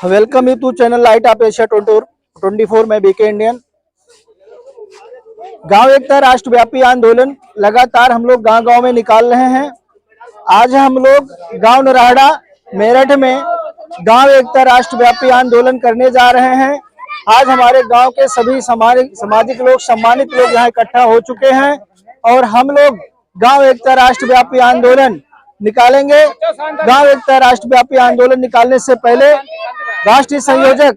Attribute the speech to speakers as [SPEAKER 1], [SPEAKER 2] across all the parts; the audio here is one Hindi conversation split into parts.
[SPEAKER 1] Welcome you to channel light of Asia 24 में बीके इंडियन। गांव एकता राष्ट्रव्यापी आंदोलन लगातार हम लोग गांव गांव में निकाल रहे हैं। आज हम लोग गांव नराड़ा मेरठ में गांव एकता राष्ट्रव्यापी आंदोलन करने जा रहे हैं। आज हमारे गांव के सभी सामाजिक लोग, सम्मानित लोग यहाँ इकट्ठा हो चुके हैं और हम लोग गांव एकता राष्ट्रव्यापी आंदोलन निकालेंगे। गांव एकता राष्ट्रव्यापी आंदोलन निकालने से पहले राष्ट्रीय संयोजक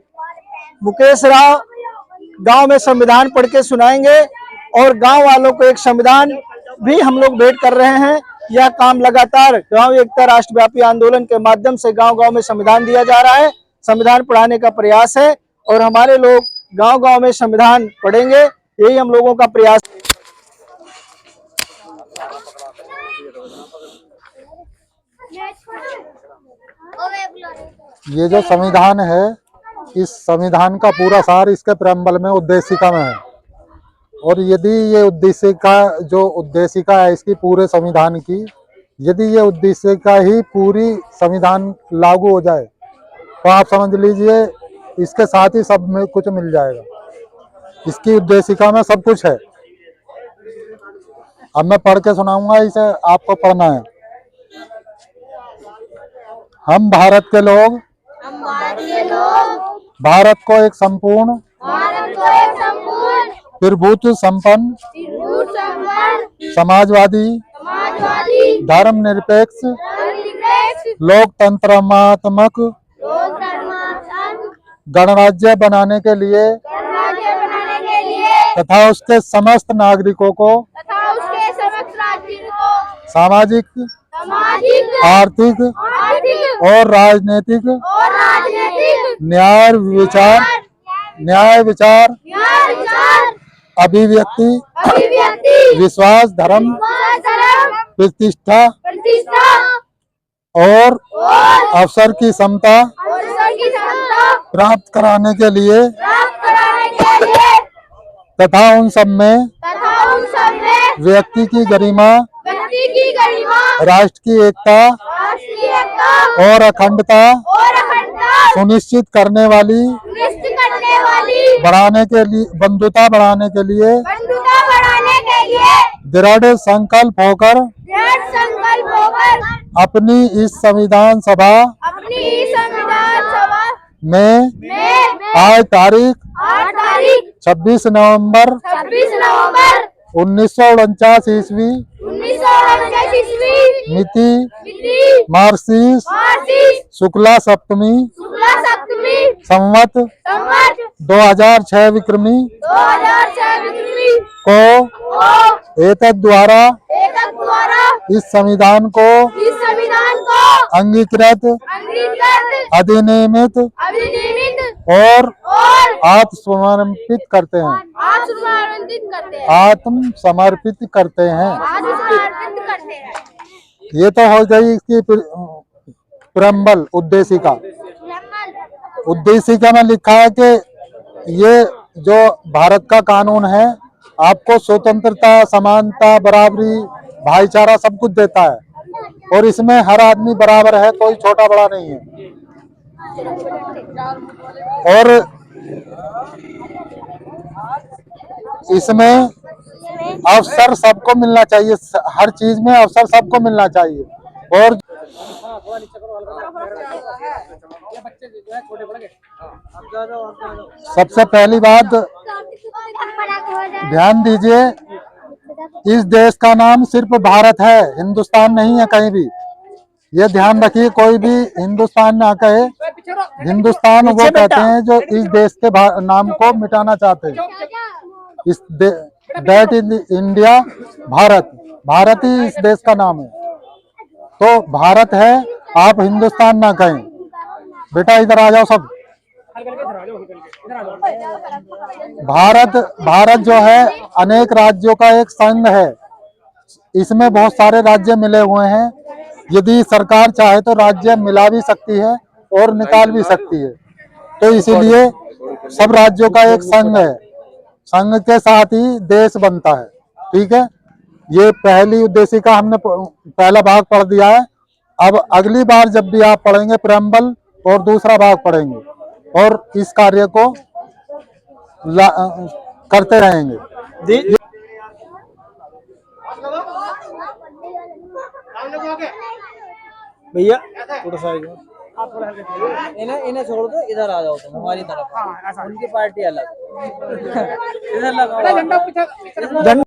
[SPEAKER 1] मुकेश राव गांव में संविधान पढ़ के सुनाएंगे और गांव वालों को एक संविधान भी हम लोग भेंट कर रहे हैं। यह काम लगातार गांव एकता राष्ट्रव्यापी आंदोलन के माध्यम से गांव गांव में संविधान दिया जा रहा है। संविधान पढ़ाने का प्रयास है और हमारे लोग गांव गांव में संविधान पढ़ेंगे, यही हम लोगों का प्रयास।
[SPEAKER 2] ये जो संविधान है, इस संविधान का पूरा सार इसके प्रेम्बल में उद्देशिका में है और यदि ये उद्देशिका है इसकी पूरे संविधान की, यदि ये उद्देशिका ही पूरी संविधान लागू हो जाए तो आप समझ लीजिए इसके साथ ही सब में कुछ मिल जाएगा। इसकी उद्देशिका में सब कुछ है। अब मैं पढ़ के सुनाऊंगा, इसे आपको पढ़ना है। हम भारत के लोग भारत को एक संपूर्ण प्रभुत्व संपन्न समाजवादी धर्मनिरपेक्ष लोकतंत्रात्मक गणराज्य बनाने के लिए तथा उसके समस्त नागरिकों को सामाजिक, आर्थिक और राजनीतिक न्याय विचार अभिव्यक्ति विश्वास धर्म प्रतिष्ठा और अवसर की समता प्राप्त कराने के लिए तथा उन सब में व्यक्ति की गरिमा, राष्ट्र की एकता और अखंडता सुनिश्चित करने वाली बंधुता बढ़ाने के लिए दृढ़ संकल्प होकर अपनी इस संविधान सभा में आज तारीख 26 नवंबर 1949 ईस्वी मिति मार्गशीर्ष शुक्ला सप्तमी संवत 2006 विक्रमी को एतद् द्वारा इस संविधान को अंगीकृत अधिनियमित और आत्मसमर्पित करते हैं। ये तो हो गई इसकी प्रेम्बल उद्देशिका। उद्देशिका में लिखा है कि ये जो भारत का कानून है आपको स्वतंत्रता, समानता, बराबरी, भाईचारा सब कुछ देता है और इसमें हर आदमी बराबर है, कोई छोटा बड़ा नहीं है और इसमें अवसर सबको मिलना चाहिए। हर चीज में अवसर सबको मिलना चाहिए। और सबसे पहली बात ध्यान दीजिए, इस देश का नाम सिर्फ भारत है, हिंदुस्तान नहीं है कहीं भी। ये ध्यान रखिए, कोई भी हिंदुस्तान ना कहे। हिंदुस्तान वो कहते हैं जो इस देश के नाम को मिटाना चाहते हैं। दैट इज इंडिया, भारत ही इस देश का नाम है। तो भारत है, आप हिंदुस्तान ना कहें। बेटा इधर आ जाओ सब। भारत जो है अनेक राज्यों का एक संघ है। इसमें बहुत सारे राज्य मिले हुए हैं। यदि सरकार चाहे तो राज्य मिला भी सकती है और निकाल भी सकती है। तो इसीलिए सब राज्यों का एक संघ है। संघ के साथ ही देश बनता है। ठीक है, ये पहली उद्देशिका हमने पहला भाग पढ़ दिया है। अब अगली बार जब भी आप पढ़ेंगे प्रेम्बल और दूसरा भाग पढ़ेंगे। और इस कार्य को करते रहेंगे।
[SPEAKER 1] भैया थोड़ा सा आगे।
[SPEAKER 3] इन्हें इन्हें छोड़ दो, इधर आ जाओ तुम हमारी तरफ। उनकी पार्टी अलग। इधर लगाओ।
[SPEAKER 1] झंडा